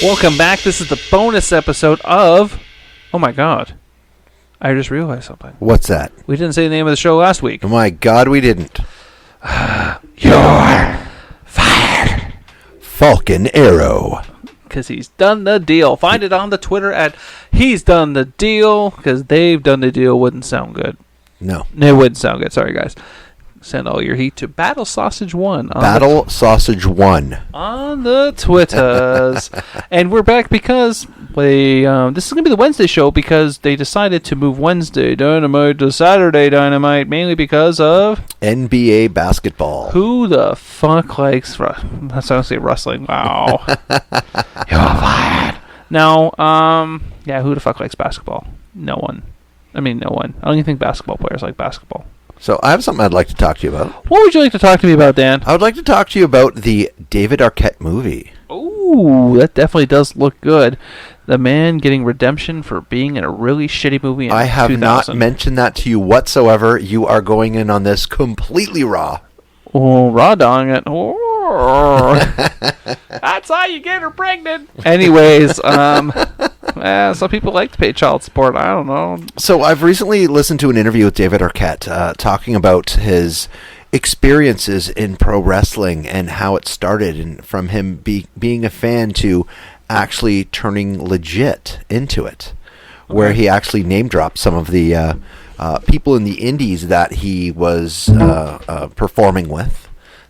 Welcome back. This is the bonus episode of... Oh my god. I just realized something. What's that? We didn't say the name of the show last week. Oh my god, we didn't. You're fired. Falcon Arrow. Because he's done the deal. Find it on the Twitter at He's Done the Deal. Because they've done the deal wouldn't sound good. No. It wouldn't sound good. Sorry, guys. Send all your heat to Battle Sausage 1. Battle Sausage 1. On the Twitters. And we're back because this is going to be the Wednesday show because they decided to move Wednesday Dynamite to Saturday Dynamite, mainly because of... NBA basketball. Who the fuck likes... That's how I say wrestling. Wow. You're fired. Now, yeah, who the fuck likes basketball? No one. I mean, no one. I don't even think basketball players like basketball. So I have something I'd like to talk to you about. What would you like to talk to me about, Dan? I would like to talk to you about the David Arquette movie. Ooh, that definitely does look good. The man getting redemption for being in a really shitty movie in 2000. I have not mentioned that to you whatsoever. You are going in on this completely raw. Oh, raw dong it. Oh. That's how you get her pregnant. Anyways, some people like to pay child support. I don't know. So I've recently listened to an interview with David Arquette talking about his experiences in pro wrestling and how it started, and from him being a fan to actually turning legit into it, where he actually name dropped some of the people in the indies that he was performing with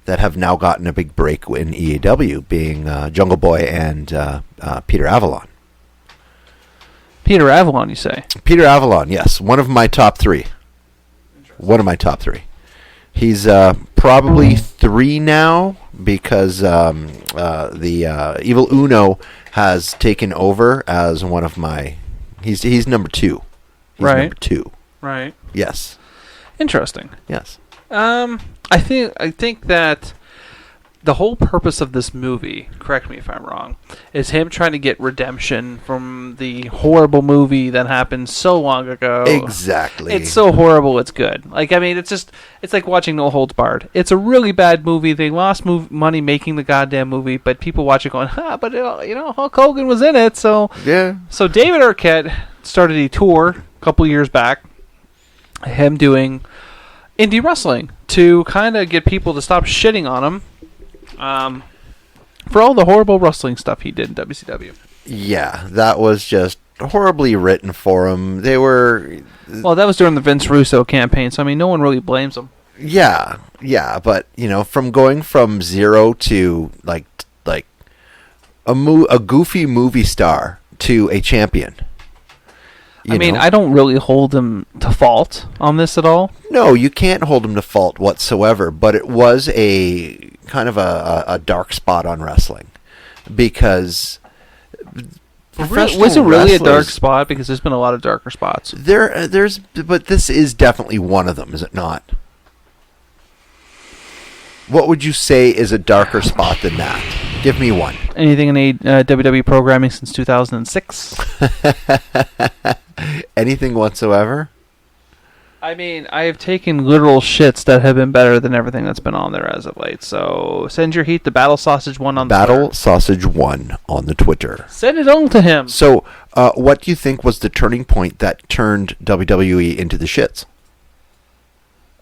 that have now gotten a big break in EAW, being Jungle Boy and Peter Avalon. Peter Avalon, you say? Peter Avalon, yes. One of my top three. He's probably 3 now because the Evil Uno has taken over as one of my... He's number 2. He's right. Number 2. Right. Yes. Interesting. Yes. I think that the whole purpose of this movie, correct me if I'm wrong, is him trying to get redemption from the horrible movie that happened so long ago. Exactly. It's so horrible, it's good. Like, I mean, it's like watching No Holds Barred. It's a really bad movie. They lost money making the goddamn movie, but people watch it going, but Hulk Hogan was in it, so... Yeah. So David Arquette started a tour a couple years back, him doing indie wrestling to kind of get people to stop shitting on him for all the horrible wrestling stuff he did in WCW. Yeah, that was just horribly written for him. They were... Well, that was during the Vince Russo campaign, so I mean, no one really blames him. Yeah, but, from going from zero to, like a goofy movie star to a champion... I don't really hold him to fault on this at all. No, you can't hold him to fault whatsoever, but it was a kind of a dark spot on wrestling because was it really a dark spot? Because there's been a lot of darker spots. But this is definitely one of them, is it not? What would you say is a darker spot than that? Give me one. Anything in WWE programming since 2006? Anything whatsoever? I mean, I have taken literal shits that have been better than everything that's been on there as of late. So send your heat to Battle Sausage 1 on the Twitter. Battle Sausage 1 on the Twitter. Send it on to him. So, what do you think was the turning point that turned WWE into the shits?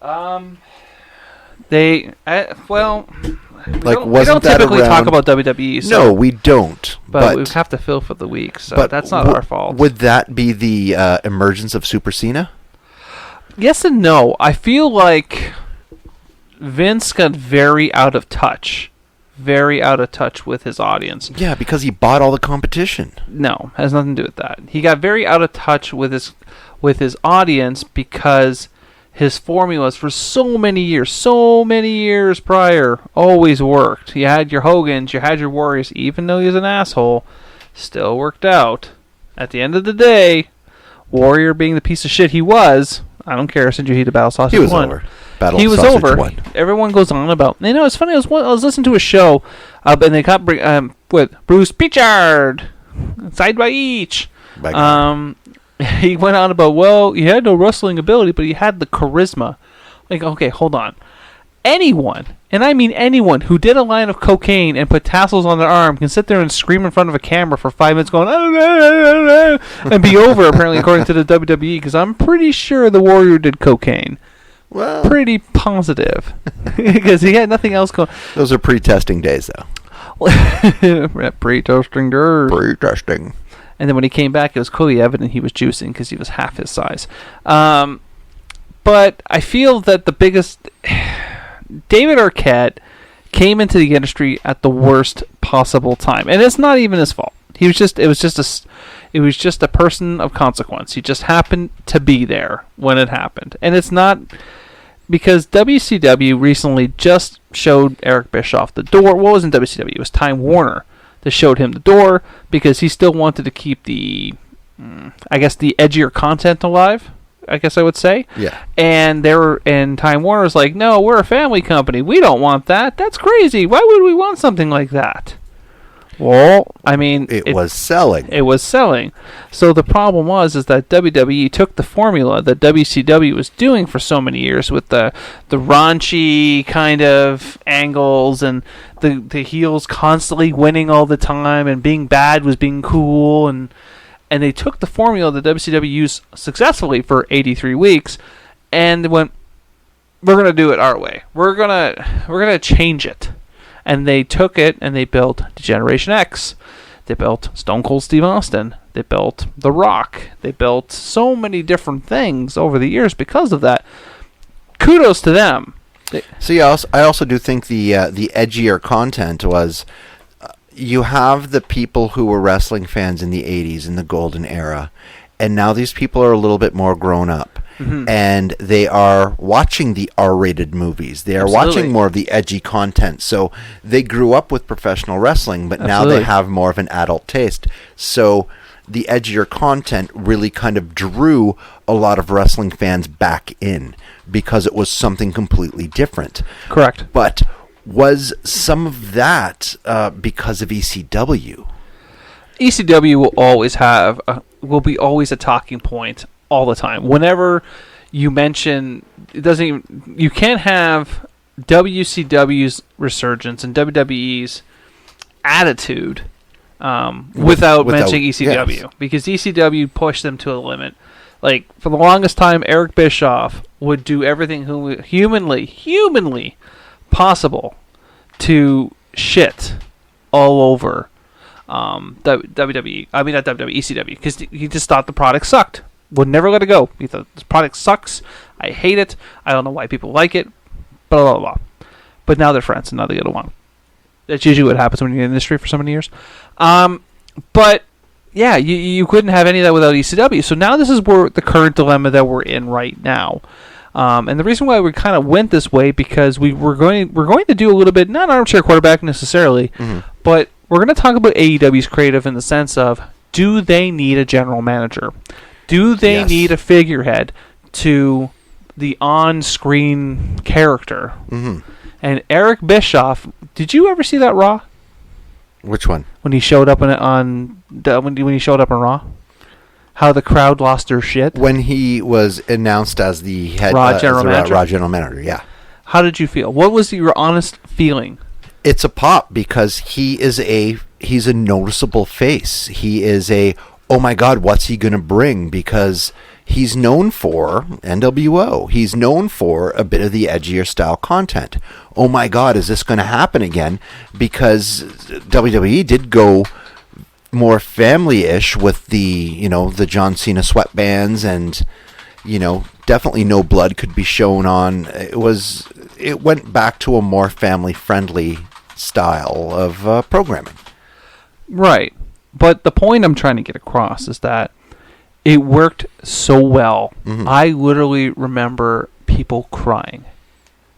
We don't typically talk about WWE. So, no, we don't. But we have to fill for the week, so that's not our fault. Would that be the emergence of Super Cena? Yes and no. I feel like Vince got very out of touch with his audience. Yeah, because he bought all the competition. No, has nothing to do with that. He got very out of touch with his audience because his formulas for so many years prior, always worked. You had your Hogans, you had your Warriors, even though he was an asshole, still worked out. At the end of the day, Warrior being the piece of shit he was, I don't care, send you heat to Battle Sausage 1. He was over. He was over. Everyone goes on about... It's funny, I was listening to a show, and they got with Bruce Pritchard, side by each. He went on about, he had no wrestling ability, but he had the charisma. Like, okay, hold on. anyone, and I mean anyone, who did a line of cocaine and put tassels on their arm can sit there and scream in front of a camera for 5 minutes going, and be over, apparently, according to the WWE, because I'm pretty sure the Warrior did cocaine. Well, Pretty positive. Because he had nothing else going. those are pre-testing days, though. Pre-testing dirt. Pre-testing. And then when he came back, it was clearly evident he was juicing because he was half his size. But I feel that the biggest... David Arquette came into the industry at the worst possible time. And it's not even his fault. It was just a person of consequence. He just happened to be there when it happened. And it's not... Because WCW recently just showed Eric Bischoff the door. Well, it wasn't WCW. It was Time Warner that showed him the door because he still wanted to keep the edgier content alive, I guess I would say. Yeah. And Time Warner was like, no, we're a family company. We don't want that. That's crazy. Why would we want something like that? Well, I mean... It was selling. It was selling. So the problem is that WWE took the formula that WCW was doing for so many years with the raunchy kind of angles and the heels constantly winning all the time and being bad was being cool, and they took the formula that WCW used successfully for 83 weeks and they went, we're going to do it our way. We're going to change it. And they took it and they built Generation X. They built Stone Cold Steve Austin. They built The Rock. They built so many different things over the years because of that. Kudos to them. See, I also do think the edgier content was... you have the people who were wrestling fans in the 80s, in the golden era, and now these people are a little bit more grown up. Mm-hmm. And they are watching the R-rated movies. They are watching more of the edgy content. So they grew up with professional wrestling, but now they have more of an adult taste. So the edgier content really kind of drew a lot of wrestling fans back in because it was something completely different. Correct. But was some of that because of ECW? ECW will be always a talking point all the time. Whenever you mention, you can't have WCW's resurgence and WWE's attitude without mentioning ECW. Yes. Because ECW pushed them to a limit. Like, for the longest time, Eric Bischoff would do everything humanly possible to shit all over WWE. I mean, not WWE, ECW. Because he just thought the product sucked. Would never let it go. He thought, this product sucks. I hate it. I don't know why people like it. Blah, blah, blah. But now they're friends, and now they get along. That's usually what happens when you're in the industry for so many years. But, yeah, you couldn't have any of that without ECW. So now this is the current dilemma that we're in right now. And the reason why we kind of went this way, because we're going to do a little bit, not Armchair Quarterback necessarily, but we're going to talk about AEW's creative in the sense of, do they need a general manager? Do they need a figurehead to the on-screen character? Mm-hmm. And Eric Bischoff, did you ever see that Raw? Which one? When he showed up when he showed up on Raw, how the crowd lost their shit when he was announced as the head Raw general manager. Yeah. How did you feel? What was your honest feeling? It's a pop because he's a noticeable face. He is oh my God, what's he going to bring? Because he's known for NWO. He's known for a bit of the edgier style content. Oh my God, is this going to happen again? Because WWE did go more family-ish with the John Cena sweatbands and, definitely no blood could be shown on. It went back to a more family-friendly style of programming. Right. But the point I'm trying to get across is that it worked so well. Mm-hmm. I literally remember people crying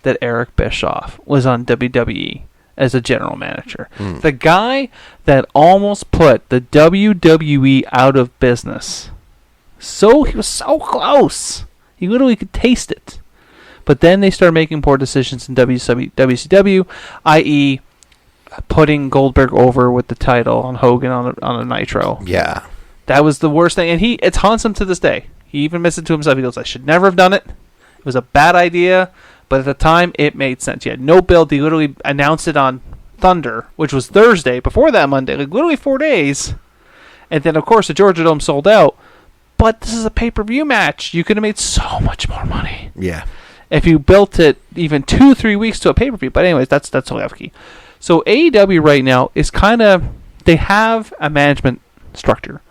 that Eric Bischoff was on WWE as a general manager. Mm. The guy that almost put the WWE out of business. He was so close. He literally could taste it. But then they started making poor decisions in WCW, i.e., putting Goldberg over with the title on Hogan on a Nitro. Yeah. That was the worst thing. And it haunts him to this day. He even admits it to himself. He goes, I should never have done it. It was a bad idea. But at the time, it made sense. You had no build. They literally announced it on Thunder, which was Thursday, before that Monday, like literally 4 days. And then, of course, the Georgia Dome sold out. But this is a pay-per-view match. You could have made so much more money. Yeah. If you built it even 2-3 weeks to a pay-per-view. But anyways, that's totally off key. So AEW right now is kind of, they have a management structure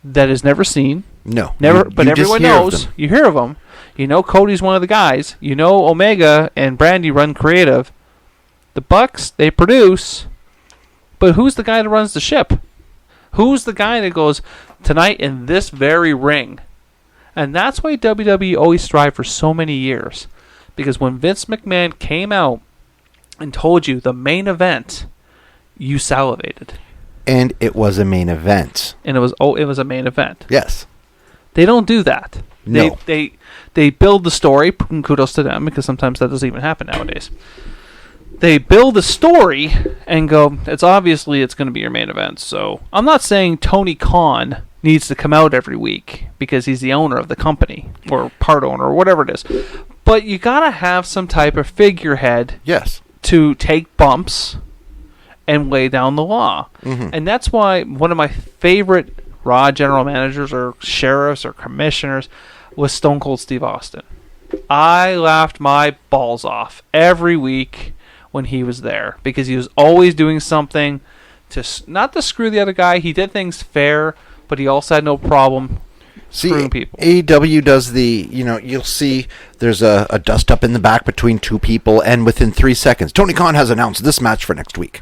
that is never seen. No. Never, but everyone knows. You hear of them. You know Cody's one of the guys. You know Omega and Brandy run creative. The Bucks, they produce. But who's the guy that runs the ship? Who's the guy that goes, tonight in this very ring? And that's why WWE always strived for so many years. Because when Vince McMahon came out and told you the main event, you salivated. And it was a main event. And it was a main event. Yes. They don't do that. No. They build the story, and kudos to them, because sometimes that doesn't even happen nowadays. They build the story and go, it's going to be your main event. So I'm not saying Tony Khan needs to come out every week because he's the owner of the company or part owner or whatever it is. But you got to have some type of figurehead Yes. to take bumps and lay down the law. Mm-hmm. And that's why one of my favorite Raw general managers or sheriffs or commissioners was Stone Cold Steve Austin. I laughed my balls off every week when he was there because he was always doing something to not to screw the other guy. He did things fair, but he also had no problem screwing people. AEW does you'll see there's a dust up in the back between two people, and within 3 seconds, Tony Khan has announced this match for next week.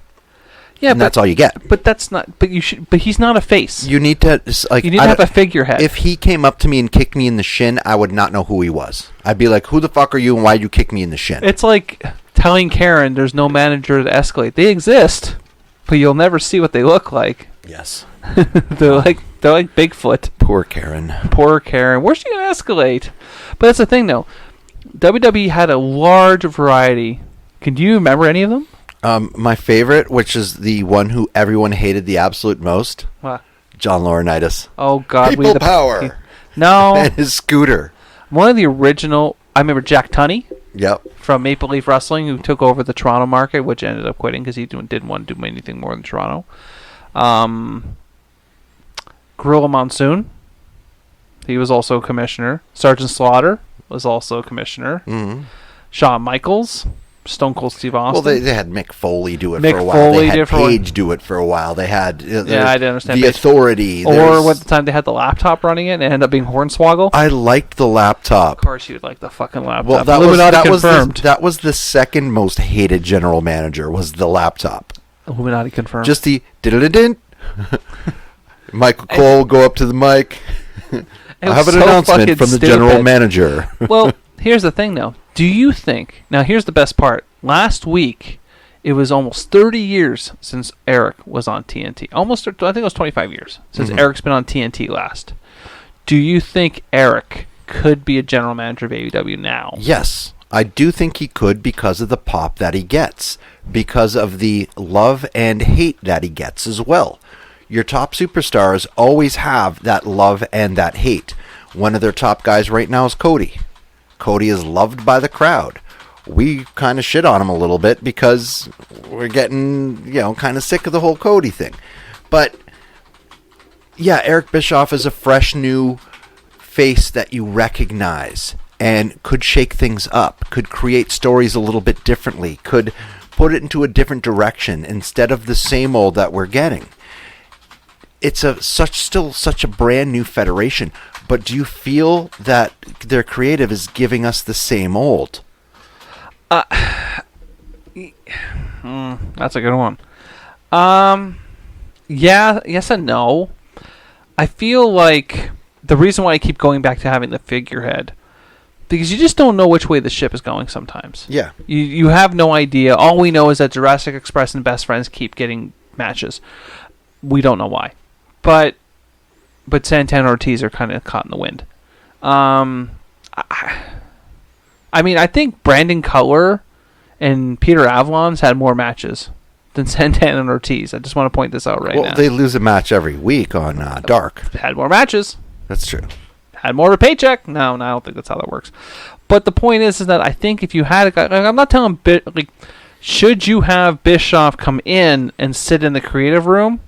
Yeah, and that's all you get. But that's not. But you should. But he's not a face. You need to You need to have a figurehead. If he came up to me and kicked me in the shin, I would not know who he was. I'd be like, "Who the fuck are you, and why'd you kick me in the shin?" It's like telling Karen there's no manager to escalate. They exist, but you'll never see what they look like. Yes. they're like Bigfoot. Poor Karen. Poor Karen. Where's she gonna escalate? But that's the thing, though. WWE had a large variety. Can you remember any of them? My favorite, which is the one who everyone hated the absolute most, What? John Laurinaitis. Oh God, People power. No, And his scooter. one of the original. I remember Jack Tunney Yep. from Maple Leaf Wrestling, who took over the Toronto market, which ended up quitting because he didn't want to do anything more than Toronto. Gorilla Monsoon. He was also a commissioner. Sergeant Slaughter was also a commissioner. Mm-hmm. Shawn Michaels. Stone Cold Steve Austin. Well, they had Mick Foley do it Mick for a while. Foley They had did Paige do it for a while. They had I didn't understand. the Authority. Or what the time they had the laptop running it and it ended up being Hornswoggle. I liked the laptop. Of course, you'd like the fucking laptop. Well, that was the second most hated general manager was the laptop. Illuminati confirmed. Just the diddle-a-dint. Michael Cole go up to the mic. I have an announcement from the general manager. Well, here's the thing, though. Do you think... Now, here's the best part. Last week, it was almost 30 years since Eric was on TNT. Almost, I think it was 25 years since Eric's been on TNT last. Do you think Eric could be a general manager of AEW now? Yes. I do think he could because of the pop that he gets. Because of the love and hate that he gets as well. Your top superstars always have that love and that hate. One of their top guys right now is Cody. Cody is loved by the crowd. We kind of shit on him a little bit because we're getting, kind of sick of the whole Cody thing. But, yeah, Eric Bischoff is a fresh new face that you recognize and could shake things up, could create stories a little bit differently, could put it into a different direction instead of the same old that we're getting. It's still such a brand new federation, but do you feel that their creative is giving us the same old? That's a good one. Yeah, yes and no. I feel like the reason why I keep going back to having the figurehead, because you just don't know which way the ship is going sometimes. Yeah. You have no idea. All we know is that Jurassic Express and Best Friends keep getting matches. We don't know why. But Santana and Ortiz are kind of caught in the wind. I mean, I think Brandon Cutler and Peter Avalon's had more matches than Santana and Ortiz. I just want to point this out now. Well, they lose a match every week on Dark. Had more matches. That's true. had more of a paycheck. No, I don't think that's how that works. But the point is that I think if you had a guy, like, I'm not telling should you have Bischoff come in and sit in the creative room?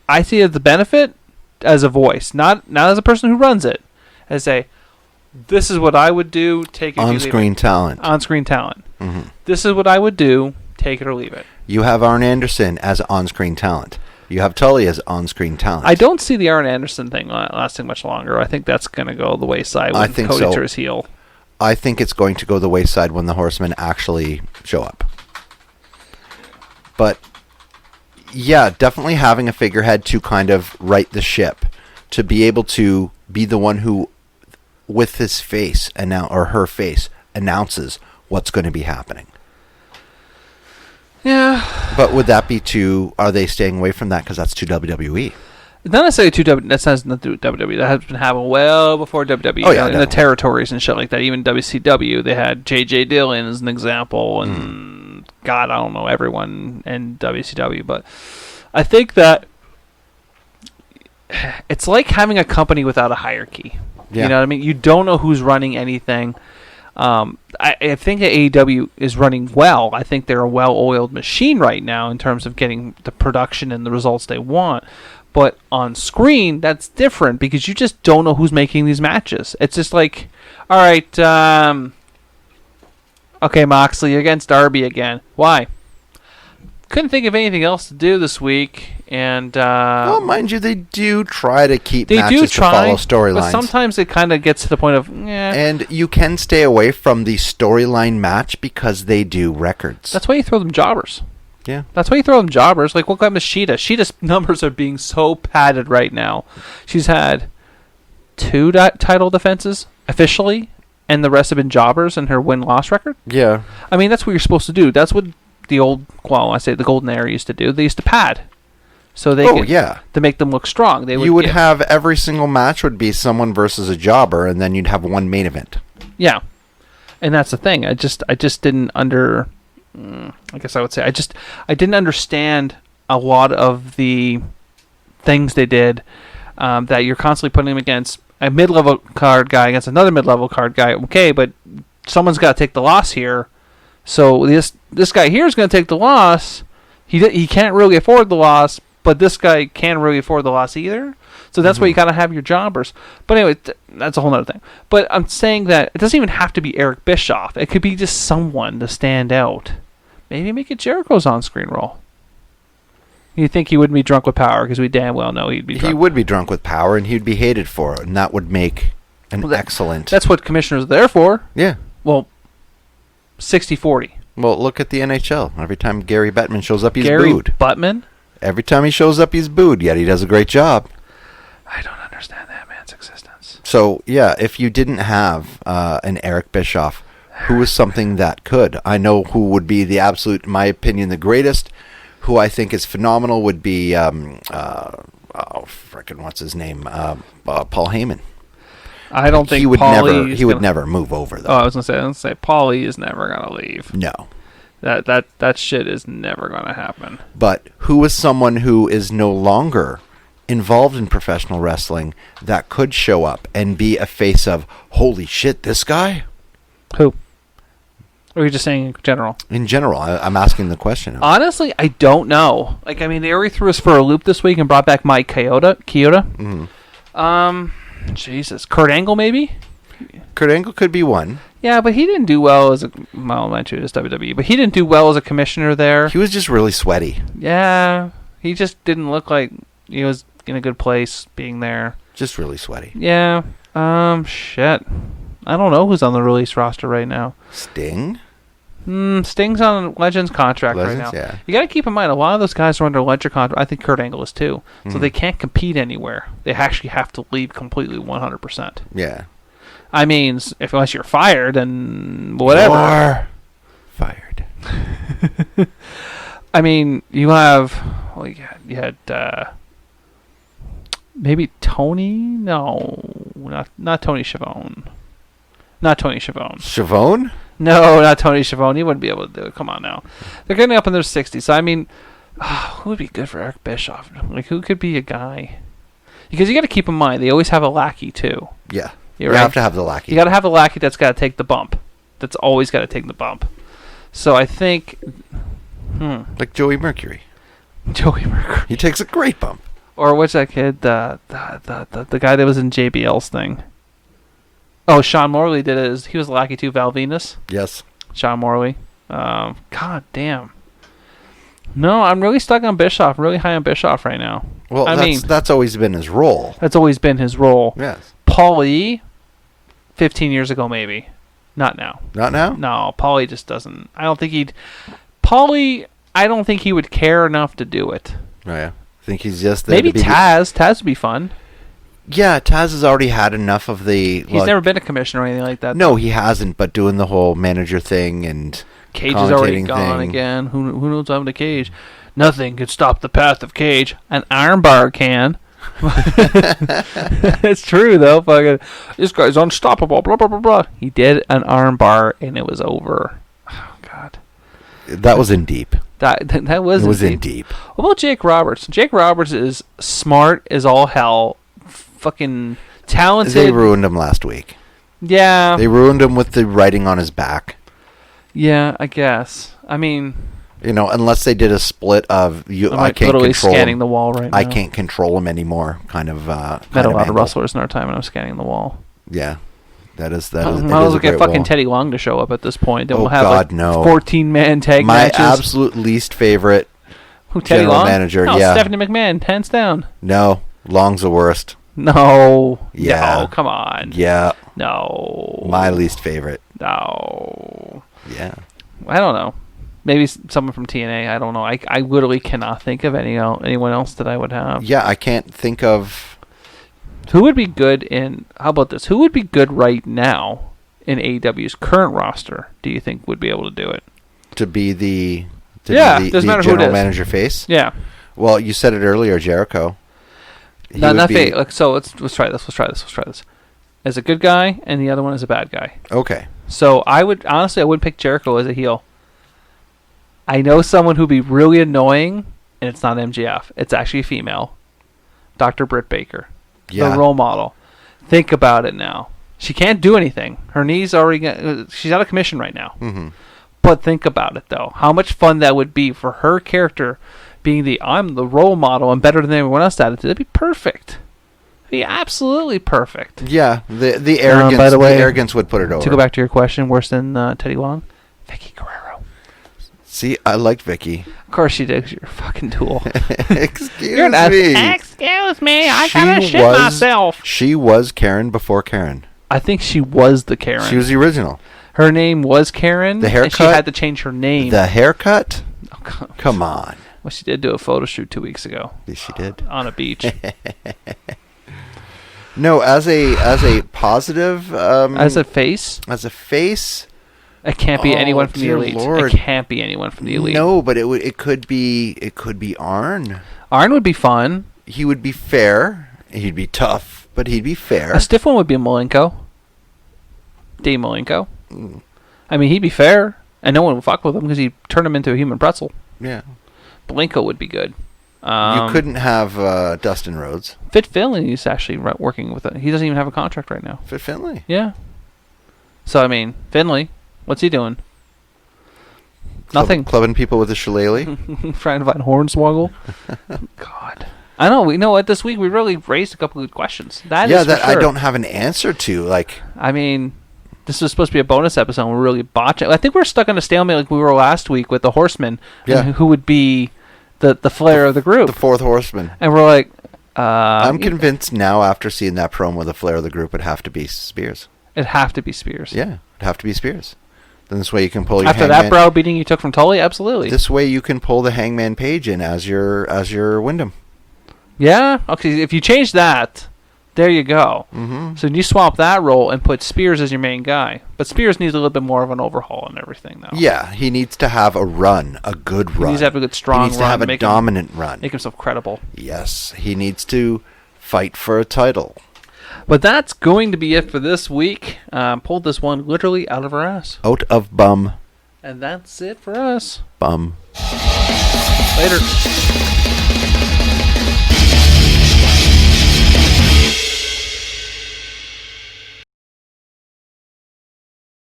I see it as the benefit as a voice, not as a person who runs it. As this is what I would do. Take it on-screen talent. On-screen talent. Mm-hmm. This is what I would do. Take it or leave it. You have Arn Anderson as on-screen talent. You have Tully as on-screen talent. I don't see the Arn Anderson thing lasting much longer. I think that's going to go the wayside when Cody turns heel. I think it's going to go the wayside when the Horsemen actually show up. But yeah, definitely having a figurehead to kind of right the ship, to be able to be the one who, with his face or her face, announces what's going to be happening. Yeah. But would that be are they staying away from that because that's too WWE? It's not necessarily that has nothing to do with WWE. That has been happening well before WWE. Oh, yeah, in the territories and shit like that. Even WCW, they had J.J. Dillon as an example, and God, I don't know everyone in WCW, but I think that it's like having a company without a hierarchy. Yeah. You know what I mean? You don't know who's running anything. I think that AEW is running well. I think they're a well-oiled machine right now in terms of getting the production and the results they want. But on screen, that's different because you just don't know who's making these matches. It's just like, all right, okay, Moxley against Darby again. Why? Couldn't think of anything else to do this week, and well, mind you, they do try to keep matches to follow storylines. But sometimes it kind of gets to the point of, And you can stay away from the storyline match because they do records. That's why you throw them jobbers. Yeah. That's why you throw them jobbers. Like, what happened to Sheeta? Sheeta's numbers are being so padded right now. She's had 2 title defenses officially, and the rest have been jobbers in her win-loss record. Yeah. I mean, that's what you're supposed to do. That's what the old, I say the Golden Era used to do. They used to pad. So they to make them look strong. You would have every single match would be someone versus a jobber, and then you'd have one main event. Yeah. And that's the thing. I just didn't I guess I would say I didn't understand a lot of the things they did, that you're constantly putting them against a mid-level card guy against another mid-level card guy. Okay, but someone's got to take the loss here. So this guy here is going to take the loss. He can't really afford the loss, but this guy can't really afford the loss either. So that's why you got to have your jobbers. But anyway, that's a whole other thing. But I'm saying that it doesn't even have to be Eric Bischoff. It could be just someone to stand out. Maybe make it Jericho's on-screen role. You think he wouldn't be drunk with power because we damn well know he'd be drunk. He would be drunk with power, and he'd be hated for it, and that would make an excellent... That's what commissioners are there for. Yeah. Well, 60-40. Well, look at the NHL. Every time Gary Bettman shows up, he's booed. Gary Bettman? Every time he shows up, he's booed, yet he does a great job. I don't understand that man's existence. So, yeah, if you didn't have an Eric Bischoff, who is something that could? I know who would be the absolute, in my opinion, the greatest, who I think is phenomenal would be, what's his name? Paul Heyman. I don't think he would never move over, though. Oh, I was going to say, Paulie is never going to leave. No. That shit is never going to happen. But who is someone who is no longer involved in professional wrestling that could show up and be a face of, holy shit, this guy? Who? Or are you just saying in general? In general, I'm asking the question. Honestly, I don't know. Like, I mean, they already threw us for a loop this week and brought back Mike Chioda. Mm-hmm. Jesus. Kurt Angle, maybe? Kurt Angle could be one. Yeah, but he didn't do well as WWE, but he didn't do well as a commissioner there. He was just really sweaty. Yeah, he just didn't look like he was in a good place being there. Just really sweaty. Yeah. Shit. I don't know who's on the release roster right now. Sting? Sting's on a Legends contract right now. Yeah. You got to keep in mind, a lot of those guys are under Legend contract. I think Kurt Angle is too. Mm-hmm. So they can't compete anywhere. They actually have to leave completely 100%. Yeah. I mean, unless you're fired, then whatever. You're fired. I mean, you have... Well, you had maybe Tony? No, not Tony Schiavone. Not Tony Schiavone. Schiavone? No, not Tony Schiavone. He wouldn't be able to do it. Come on now. They're getting up in their 60s. So, I mean, who would be good for Eric Bischoff? Like, who could be a guy? Because you got to keep in mind, they always have a lackey, too. Yeah. You You have to have the lackey. You got to have a lackey that's got to take the bump. That's always got to take the bump. So I think... Like Joey Mercury. Joey Mercury. He takes a great bump. Or what's that kid? The guy that was in JBL's thing. Oh, Sean Morley did it. He was lackey too. Val Venus. Yes. Sean Morley. God damn. No, I'm really stuck on Bischoff. I'm really high on Bischoff right now. Well, that's always been his role. That's always been his role. Yes. Paulie, 15 years ago maybe. Not now. Not now? No, Paulie just doesn't. I don't think he'd... Paulie, I don't think he would care enough to do it. Oh, yeah. I think he's just there Maybe to be Taz. Taz would be fun. Yeah, Taz has already had enough of the... He's never been a commissioner or anything like that. No, he hasn't, but doing the whole manager thing and Cage is already commentating gone thing. again. Who knows what happened to Cage? Nothing could stop the path of Cage. An armbar can. It's true, though. Fucking, this guy's unstoppable, blah, blah, blah, blah. He did an armbar, and it was over. Oh, God. That was in deep. That was It was in deep. What about Jake Roberts? Jake Roberts is smart as all hell. Fucking talented. They ruined him last week. Yeah. They ruined him with the writing on his back. Yeah, I guess. I mean... You know, unless they did a split of I can't literally control scanning him. the wall right now. I can't control him anymore. Kind of. Met a lot of wrestlers in our time, and I'm scanning the wall. Yeah, that is. Might as well get fucking Teddy Long to show up at this point. Then we'll have God, no. 14-man tag matches. My absolute least favorite Teddy general Long? manager. No, yeah, Stephanie McMahon, hands down. No, Long's the worst. No. Yeah. No, come on. Yeah. No. My least favorite. No. Yeah. I don't know. Maybe someone from TNA. I don't know. I literally cannot think of anyone else that I would have. Yeah, I can't think of... Who would be good in... How about this? Who would be good right now in AEW's current roster, do you think would be able to do it? To be the doesn't matter who it general is. manager face? Yeah. Well, you said it earlier, Jericho. Not fake. Like, so let's try this. As a good guy, and the other one is a bad guy. Okay. So I would pick Jericho as a heel. I know someone who'd be really annoying, and it's not MJF. It's actually a female. Dr. Britt Baker. Yeah. The role model. Think about it now. She can't do anything. Her knees already... she's out of commission right now. Mm-hmm. But think about it, though. How much fun that would be for her character being I'm the role model and better than everyone else at it. That'd be perfect. It'd be absolutely perfect. Yeah. The arrogance, by the way, the arrogance would put it over. To go back to your question, worse than Teddy Long? Vicky Guerrero. See, I liked Vicky. Of course you did, 'cause you're a fucking tool. Excuse You're me. Excuse me, I gotta shit myself. She was Karen before Karen. I think she was the Karen. She was the original. Her name was Karen. The haircut. And she had to change her name. The haircut? Oh, God. Come on. Well, she did do a photo shoot 2 weeks ago. Yes, she did. On a beach. No, as a positive... As a face? As a face... It can't be anyone from the dear Elite. Lord. It can't be anyone from the Elite. No, but it could be Arn. Arn would be fun. He would be fair. He'd be tough, but he'd be fair. A stiff one would be Malenko. Dave Malenko. Mm. I mean, he'd be fair, and no one would fuck with him because he'd turn him into a human pretzel. Yeah. Malenko would be good. You couldn't have Dustin Rhodes. Fit Finley's actually working with it. He doesn't even have a contract right now. Fit Finley? Yeah. So, I mean, Finley, what's he doing? Nothing. Clubbing people with a shillelagh? Trying to find Hornswoggle. God. I know. We know what this week we really raised a couple good questions. That is for I sure. don't have an answer to. Like, I mean, this was supposed to be a bonus episode. And we're really botching. I think we're stuck on a stalemate like we were last week with the Horsemen. Yeah. And who would be the flair of the group? the fourth horseman. And we're like, I'm convinced now after seeing that promo, the flair of the group would have to be Spears. It'd have to be Spears. Yeah, it'd have to be Spears. Then this way you can pull your After hangman. that browbeating you took from Tully, absolutely. This way you can pull the Hangman Page in as your Wyndham. Yeah. Okay. If you change that, there you go. Mm-hmm. So you swap that role and put Spears as your main guy. But Spears needs a little bit more of an overhaul and everything, though. Yeah, he needs to have a run, a good run. He needs to have a good, strong run. He needs to have a dominant run. Make himself credible. Yes, he needs to fight for a title. But that's going to be it for this week. Pulled this one literally out of our ass. Out of bum. And that's it for us. Bum. Later.